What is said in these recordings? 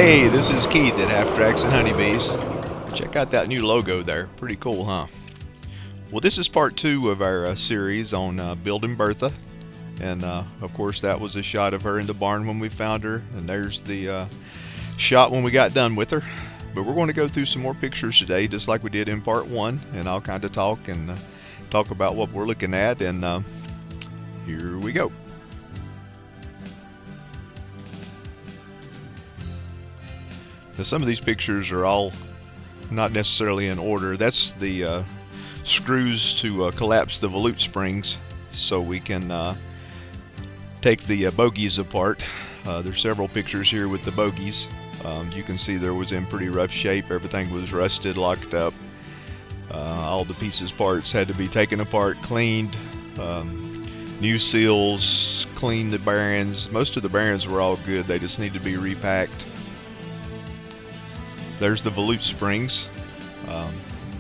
Hey, this is Keith at Half Tracks and Honeybees. Check out that new logo there. Pretty cool, huh? Well, this is part 2 of our series on building Bertha. And of course, that was a shot of her in the barn when we found her. And there's the shot when we got done with her. But we're going to go through some more pictures today, just like we did in part 1. And I'll kind of talk about what we're looking at. And here we go. Now, some of these pictures are all not necessarily in order. That's the screws to collapse the volute springs so we can take the bogies apart. There's several pictures here with the bogies. You can see there was in pretty rough shape. Everything was rusted, locked up. All the pieces, parts had to be taken apart, cleaned. New seals, cleaned the bearings. Most of the bearings were all good. They just need to be repacked. There's the volute springs.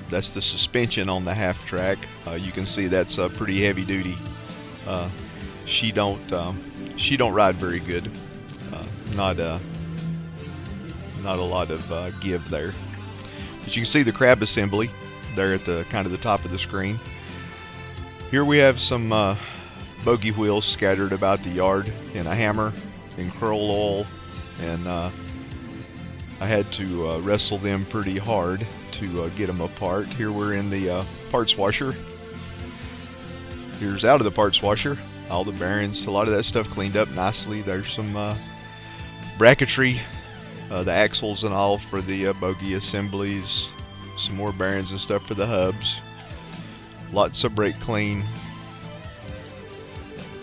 That's the suspension on the half track. You can see that's pretty heavy duty. She don't ride very good. Not a lot of give there. But you can see the crab assembly there at the kind of the top of the screen. Here we have some bogie wheels scattered about the yard in a hammer in curl oil, and I had to wrestle them pretty hard to get them apart. Here we're in the parts washer. Here's out of the parts washer. All the bearings, a lot of that stuff cleaned up nicely. There's some bracketry, the axles and all for the bogie assemblies. Some more bearings and stuff for the hubs. Lots of brake clean.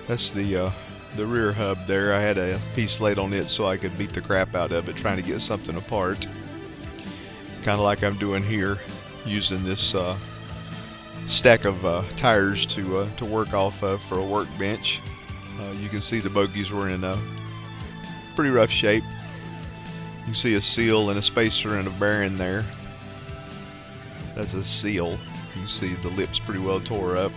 That's the rear hub there. I had a piece laid on it so I could beat the crap out of it trying to get something apart. Kind of like I'm doing here, using this stack of tires to work off of for a workbench. You can see the bogies were in a pretty rough shape. You can see a seal and a spacer and a bearing there. That's a seal. You can see the lips pretty well tore up.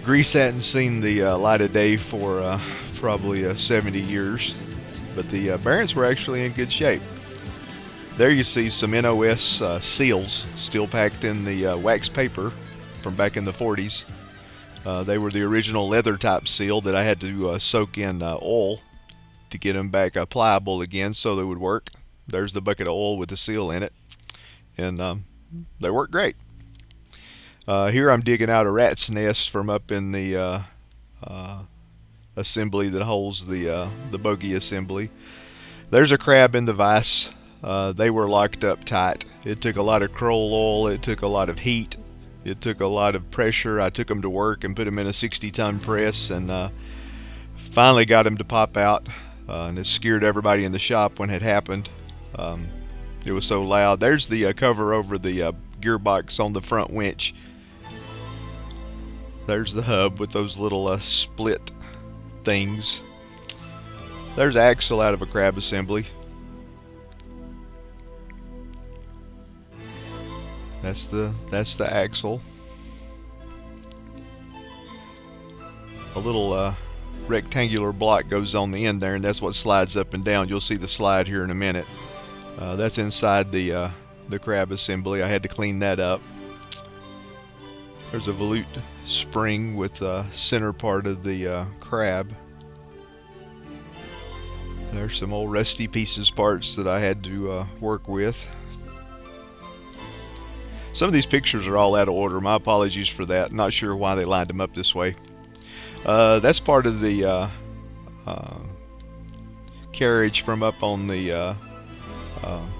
Grease hadn't seen the light of day for probably 70 years, but the bearings were actually in good shape. There you see some NOS seals still packed in the wax paper from back in the 40s. They were the original leather type seal that I had to soak in oil to get them back pliable again so they would work. There's the bucket of oil with the seal in it, and they work great. Here I'm digging out a rat's nest from up in the assembly that holds the bogie assembly. There's a crab in the vise. They were locked up tight. It took a lot of curl oil. It took a lot of heat. It took a lot of pressure. I took them to work and put them in a 60-ton press, and finally got them to pop out. And it scared everybody in the shop when it happened. It was so loud. There's the cover over the gearbox on the front winch. There's the hub with those little split things. There's axle out of a crab assembly. That's the axle. A little rectangular block goes on the end there, and that's what slides up and down. You'll see the slide here in a minute. That's inside the crab assembly. I had to clean that up. There's a volute spring with the center part of the crab. There's some old rusty pieces, parts that I had to work with. Some of these pictures are all out of order. My apologies for that. Not sure why they lined them up this way. That's part of the carriage from up on the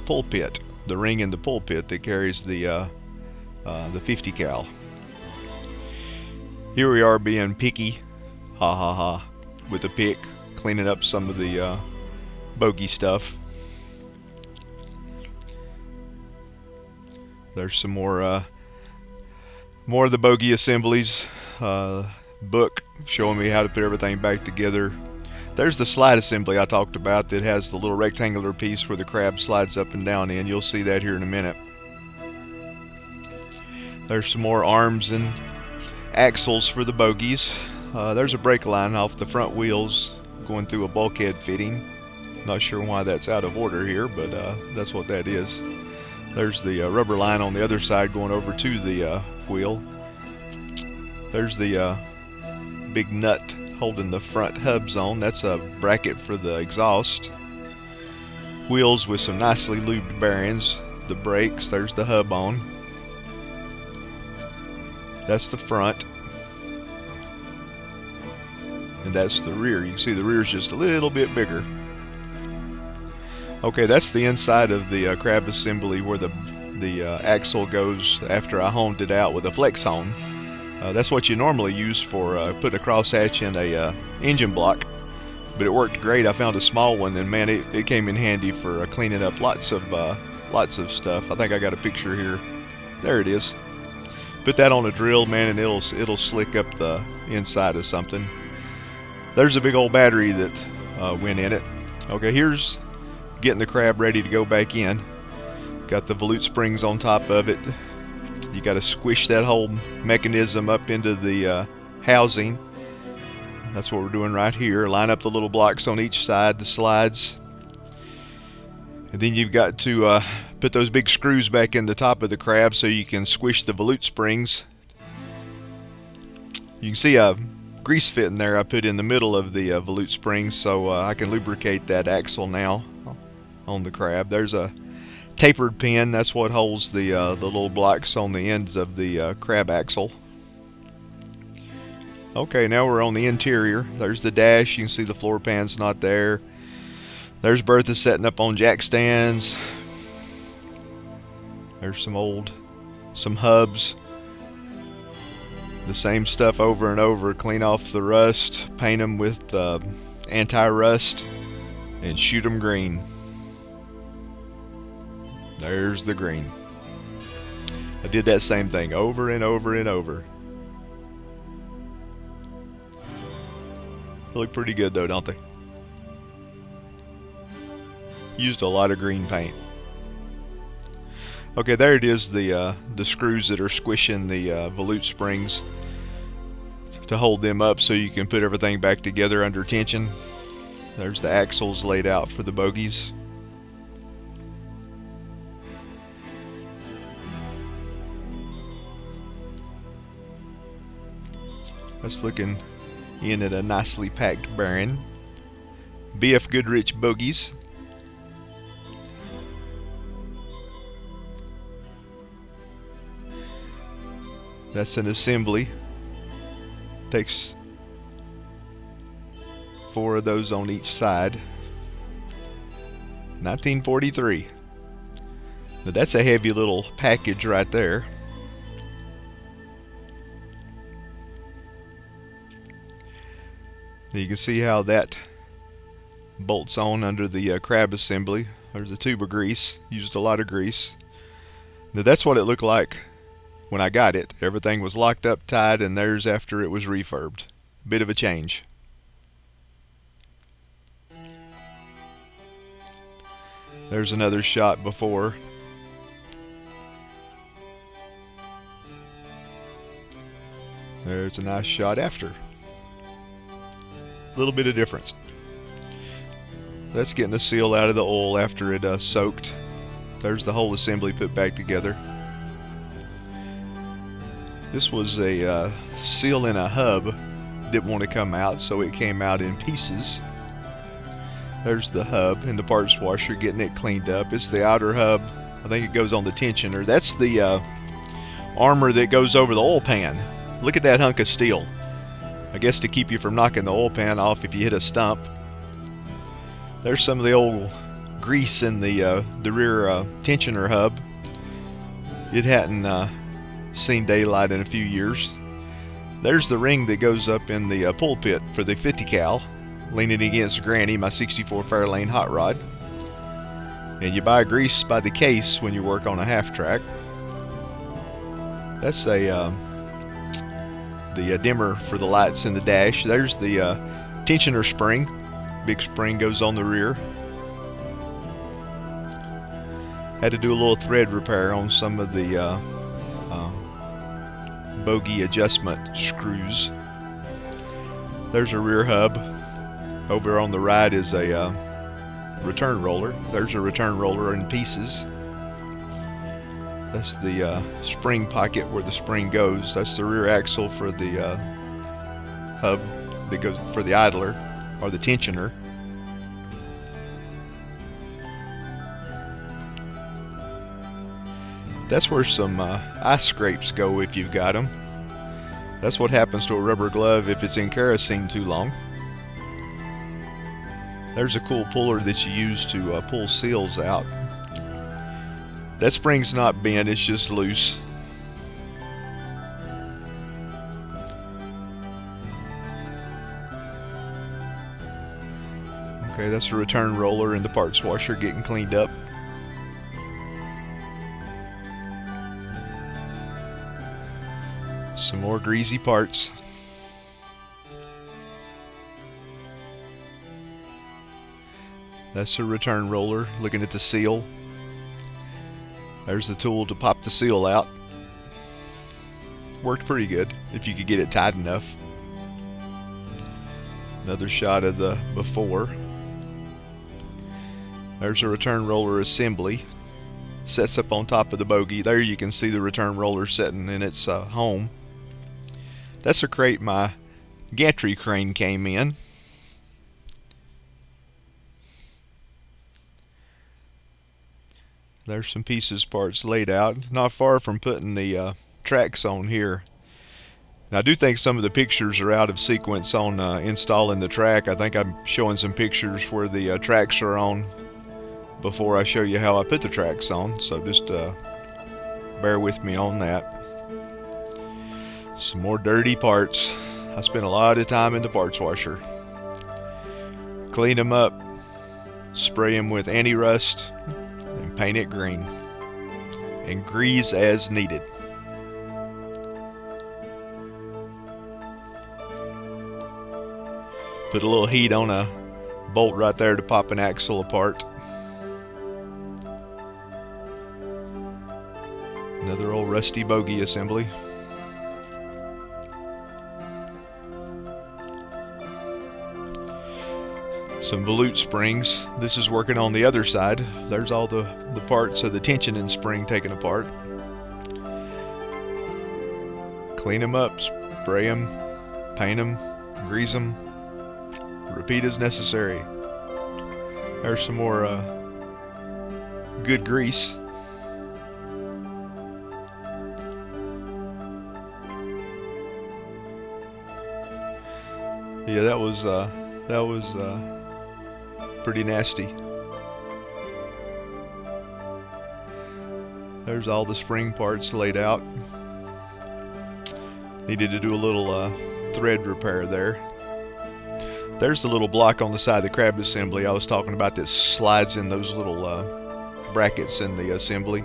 pulpit, the ring in the pulpit that carries the 50 cal. Here we are being picky, ha ha ha, with a pick, cleaning up some of the bogie stuff. There's some more of the bogie assemblies. Book showing me how to put everything back together. There's the slide assembly I talked about that has the little rectangular piece where the crab slides up and down in. You'll see that here in a minute. There's some more arms and axles for the bogies. There's a brake line off the front wheels going through a bulkhead fitting. Not sure why that's out of order here, but that's what that is. There's the rubber line on the other side going over to the wheel. There's the big nut holding the front hubs on. That's a bracket for the exhaust. Wheels with some nicely lubed bearings. The brakes, there's the hub on. That's the front. And that's the rear. You can see the rear is just a little bit bigger. Okay, that's the inside of the crab assembly where the axle goes after I honed it out with a flex hone. That's what you normally use for putting a crosshatch in a engine block, but it worked great. I found a small one, and man, it came in handy for cleaning up lots of stuff. I think I got a picture here. There it is. Put that on a drill, man, and it'll slick up the inside of something. There's a big old battery that went in it. Okay, here's getting the crab ready to go back in. Got the volute springs on top of it. You got to squish that whole mechanism up into the housing. That's what we're doing right here. Line up the little blocks on each side, the slides. And then you've got to put those big screws back in the top of the crab so you can squish the volute springs. You can see a grease fit in there I put in the middle of the volute springs so I can lubricate that axle now on the crab. There's a tapered pin. That's what holds the little blocks on the ends of the crab axle. Okay, now we're on the interior. There's the dash. You can see the floor pan's not there. There's Bertha setting up on jack stands. There's some hubs. The same stuff over and over. Clean off the rust, paint them with anti-rust, and shoot them green. There's the green. I did that same thing over and over and over. They look pretty good though, don't they? Used a lot of green paint. Okay, there it is, the screws that are squishing the volute springs to hold them up so you can put everything back together under tension. There's the axles laid out for the bogies. That's looking in at a nicely packed bearing. BF Goodrich bogies. That's an assembly. Takes 4 of those on each side. 1943. Now that's a heavy little package right there. You can see how that bolts on under the crab assembly. There's a tube of grease. Used a lot of grease. Now that's what it looked like when I got it. Everything was locked up tight, and there's after it was refurbed. Bit of a change. There's another shot before. There's a nice shot after. A little bit of difference. That's getting the seal out of the oil after it soaked. There's the whole assembly put back together. This was a seal in a hub. Didn't want to come out, so it came out in pieces. There's the hub and the parts washer, getting it cleaned up. It's the outer hub. I think it goes on the tensioner. That's the armor that goes over the oil pan. Look at that hunk of steel. I guess to keep you from knocking the oil pan off if you hit a stump. There's some of the old grease in the rear tensioner hub. It hadn't seen daylight in a few years. There's the ring that goes up in the pulpit for the 50 cal, leaning against Granny, my 64 Fairlane hot rod. And you buy grease by the case when you work on a half track. That's the dimmer for the lights in the dash. There's the tensioner spring. Big spring goes on the rear. Had to do a little thread repair on some of the Bogey adjustment screws. There's a rear hub. Over on the right is a return roller. There's a return roller in pieces. That's the spring pocket where the spring goes. That's the rear axle for the hub that goes for the idler or the tensioner. That's where some ice scrapes go if you've got them. That's what happens to a rubber glove if it's in kerosene too long. There's a cool puller that you use to pull seals out. That spring's not bent, it's just loose. Okay, that's a return roller and the parts washer getting cleaned up. Some more greasy parts. That's a return roller, looking at the seal. There's the tool to pop the seal out. Worked pretty good, if you could get it tight enough. Another shot of the before. There's a return roller assembly. Sets up on top of the bogie. There you can see the return roller sitting in its home. That's a crate my gantry crane came in. There's some pieces, parts laid out. Not far from putting the tracks on here. Now, I do think some of the pictures are out of sequence on installing the track. I think I'm showing some pictures where the tracks are on before I show you how I put the tracks on. So just bear with me on that. Some more dirty parts. I spent a lot of time in the parts washer. Clean them up, spray them with anti-rust, and paint it green. And grease as needed. Put a little heat on a bolt right there to pop an axle apart. Another old rusty bogie assembly. Some volute springs. This is working on the other side. There's all the parts of the tensioning spring taken apart. Clean them up, spray them, paint them, grease them. Repeat as necessary. There's some more good grease. Yeah, that was pretty nasty. There's all the spring parts laid out. Needed to do a little thread repair there. There's the little block on the side of the crab assembly I was talking about that slides in those little brackets in the assembly.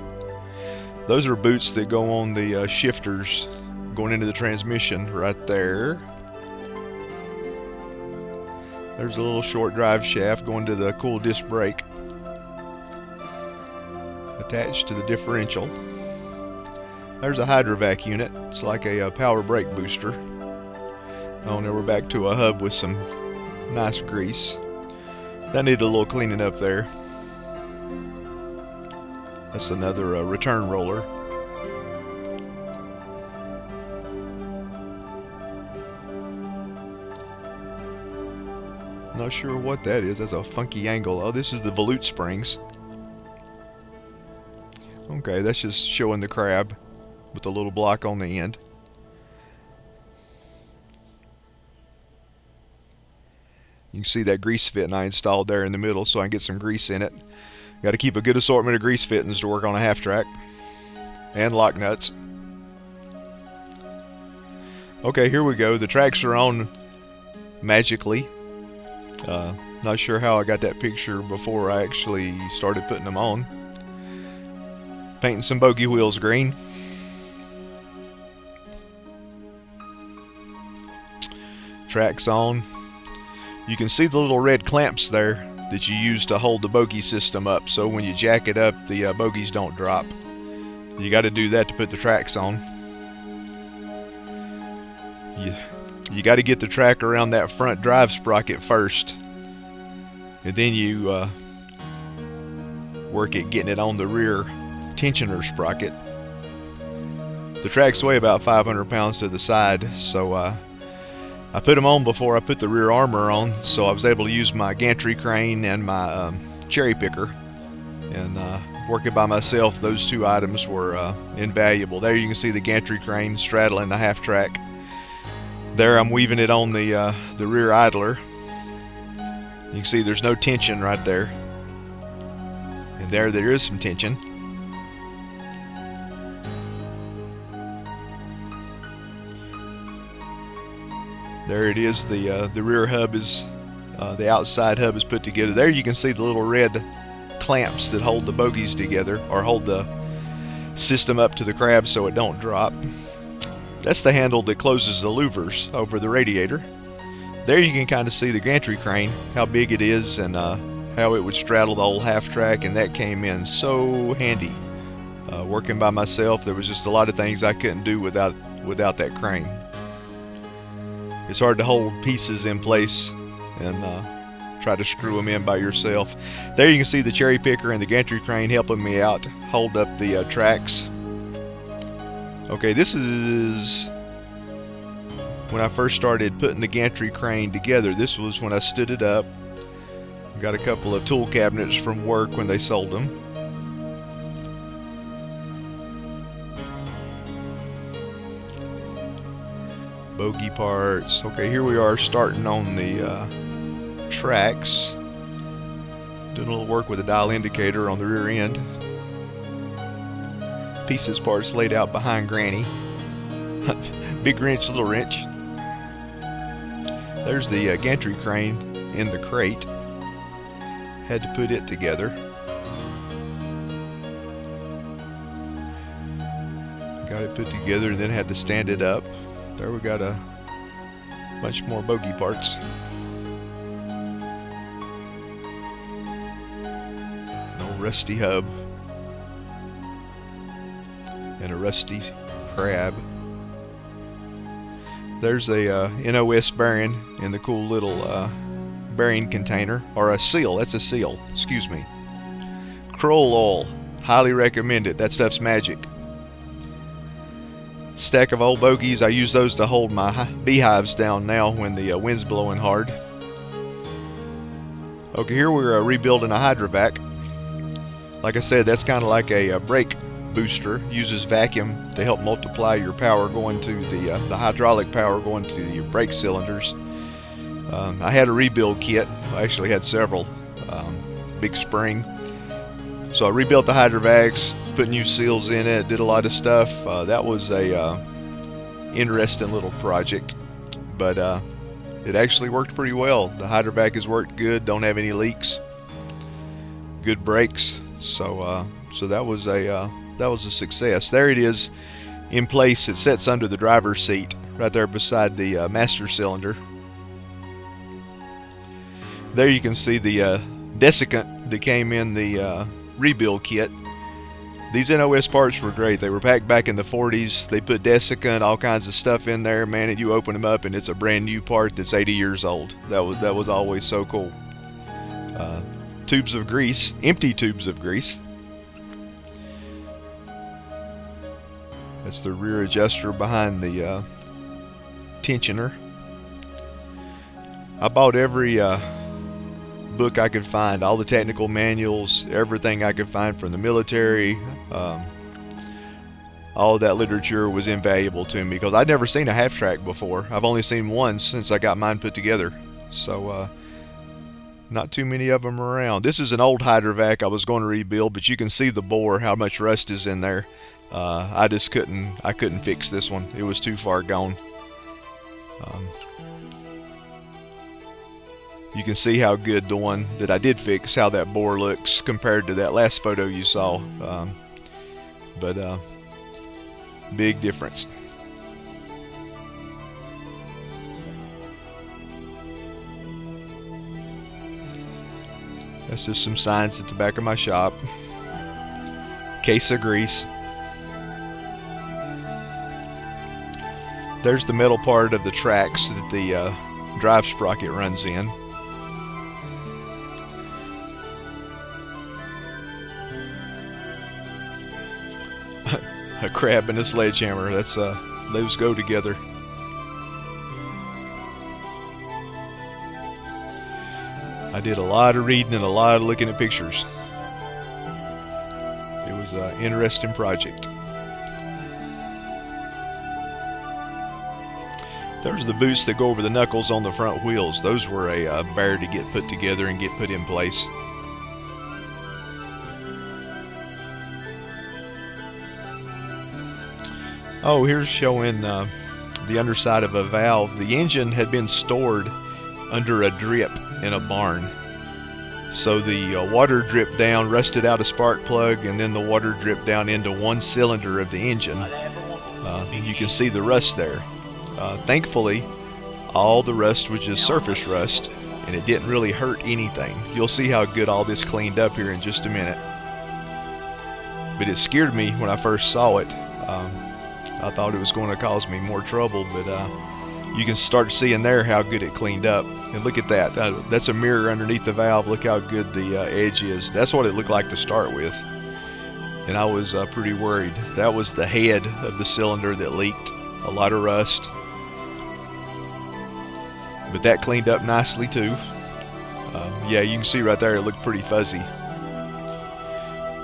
Those are boots that go on the shifters going into the transmission right there. There's a little short drive shaft going to the cool disc brake attached to the differential. There's a Hydrovac unit. It's like a power brake booster. Oh, now we're back to a hub with some nice grease. That needed a little cleaning up there. That's another return roller. Not sure what that is. That's a funky angle. Oh, this is the volute springs. Okay, that's just showing the crab with a little block on the end. You can see that grease fitting I installed there in the middle so I can get some grease in it. Got to keep a good assortment of grease fittings to work on a half track. And lock nuts. Okay, here we go. The tracks are on magically. Not sure how I got that picture before I actually started putting them on. Painting some bogie wheels green. Tracks on. You can see the little red clamps there that you use to hold the bogie system up, so when you jack it up the bogies don't drop. You got to do that to put the tracks on. You got to get the track around that front drive sprocket first, and then you work at getting it on the rear tensioner sprocket. The tracks weigh about 500 pounds to the side, so I put them on before I put the rear armor on, so I was able to use my gantry crane and my cherry picker. And working by myself, those two items were invaluable. There you can see the gantry crane straddling the half track. There I'm weaving it on the rear idler. You can see there's no tension right there. And there is some tension. There it is. The rear hub is, the outside hub is put together. There you can see the little red clamps that hold the bogies together, or hold the system up to the crab so it don't drop. That's the handle that closes the louvers over the radiator. There you can kind of see the gantry crane, how big it is, and how it would straddle the old half track, and that came in so handy. Working by myself, there was just a lot of things I couldn't do without that crane. It's hard to hold pieces in place and try to screw them in by yourself. There you can see the cherry picker and the gantry crane helping me out hold up the tracks. Okay, this is when I first started putting the gantry crane together. This was when I stood it up. Got a couple of tool cabinets from work when they sold them. Bogey parts. Okay, here we are starting on the tracks. Doing a little work with a dial indicator on the rear end. Pieces parts laid out behind Granny. Big wrench, little wrench. There's the gantry crane in the crate. Had to put it together. Got it put together and then had to stand it up. There we got a bunch more bogey parts. An old rusty hub. And a rusty crab. There's a NOS bearing in the cool little bearing container, or a seal. That's a seal, excuse me. Kroll oil, highly recommend it. That stuff's magic. Stack of old bogies. I use those to hold my beehives down now when the wind's blowing hard. Okay, here we're rebuilding a Hydrovac. Like I said, that's kind of like a brake booster. Uses vacuum to help multiply your power going to the hydraulic power going to your brake cylinders. I had a rebuild kit. I actually had several. Big spring. So I rebuilt the Hydrovacs, put new seals in it, did a lot of stuff. That was a interesting little project, but it actually worked pretty well. The Hydrovac has worked good. Don't have any leaks. Good brakes. So that was a success. There it is in place. It sits under the driver's seat right there beside the master cylinder. There you can see the desiccant that came in the rebuild kit. These NOS parts were great. They were packed back in the 40s. They put desiccant, all kinds of stuff in there, man, and you open them up and it's a brand new part that's 80 years old. That was always so cool. Tubes of grease, empty tubes of grease. That's the rear adjuster behind the tensioner. I bought every book I could find, all the technical manuals, everything I could find from the military. All of that literature was invaluable to me because I'd never seen a half track before. I've only seen one since I got mine put together. So not too many of them around. This is an old Hydrovac I was going to rebuild, but you can see the bore, how much rust is in there. I just couldn't fix this one. It was too far gone. You can see how good the one that I did fix, how that bore looks compared to that last photo you saw. But big difference. That's just some signs at the back of my shop. Case of grease. There's the metal part of the tracks that the drive sprocket runs in. crab and a sledgehammer. That's those go together. I did a lot of reading and a lot of looking at pictures. It was an interesting project. There's the boots that go over the knuckles on the front wheels. Those were a bear to get put together and get put in place. Oh, here's showing the underside of a valve. The engine had been stored under a drip in a barn. So the water dripped down, rusted out a spark plug, and then the water dripped down into one cylinder of the engine. You can see the rust there. Thankfully, all the rust was just surface rust, and it didn't really hurt anything. You'll see how good all this cleaned up here in just a minute. But it scared me when I first saw it. I thought it was going to cause me more trouble, but you can start seeing there how good it cleaned up. And look at that. That's a mirror underneath the valve. Look how good the edge is. That's what it looked like to start with. And I was pretty worried. That was the head of the cylinder that leaked. A lot of rust. But that cleaned up nicely too. Yeah, you can see right there it looked pretty fuzzy.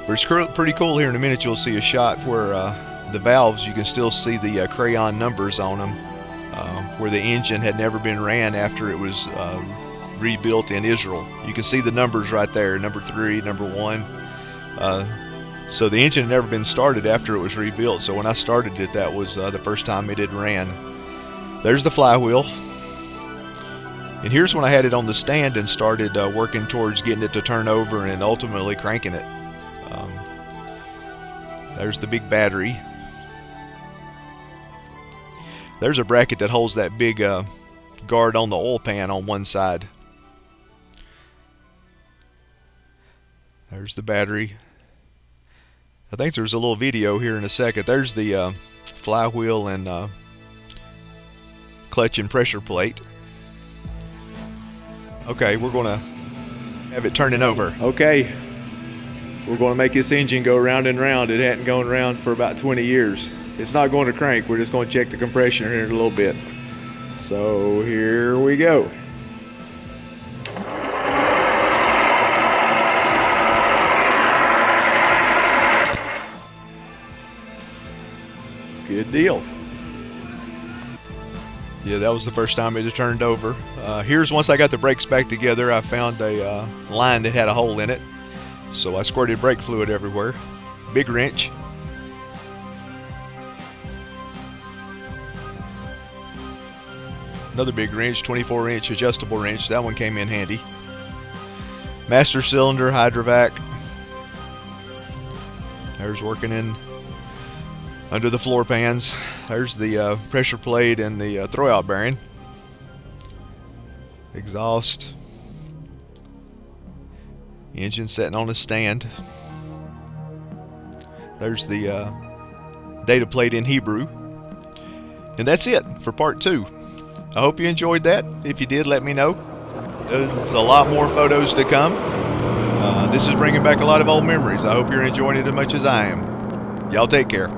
But it's pretty cool. Here in a minute you'll see a shot where the valves, you can still see the crayon numbers on them, where the engine had never been ran after it was rebuilt in Israel. You can see the numbers right there, number 3, number 1. So the engine had never been started after it was rebuilt. So when I started it, that was the first time it had ran. There's the flywheel. And here's when I had it on the stand and started working towards getting it to turn over and ultimately cranking it. There's the big battery. There's a bracket that holds that big guard on the oil pan on one side. There's the battery. I think there's a little video here in a second. There's the flywheel and clutch and pressure plate. Okay, we're going to have it turning over. Okay, we're going to make this engine go round and round. It hadn't gone round for about 20 years. It's not going to crank. We're just going to check the compression here in a little bit. So here we go. Good deal. Yeah, that was the first time it had turned over. Here's once I got the brakes back together, I found a line that had a hole in it. So I squirted brake fluid everywhere. Big wrench. Another big wrench, 24-inch adjustable wrench. That one came in handy. Master cylinder, Hydrovac. There's working in under the floor pans. There's the pressure plate and the throwout bearing. Exhaust. Engine sitting on a stand. There's the data plate in Hebrew. And that's it for part 2. I hope you enjoyed that. If you did, let me know. There's a lot more photos to come. This is bringing back a lot of old memories. I hope you're enjoying it as much as I am. Y'all take care.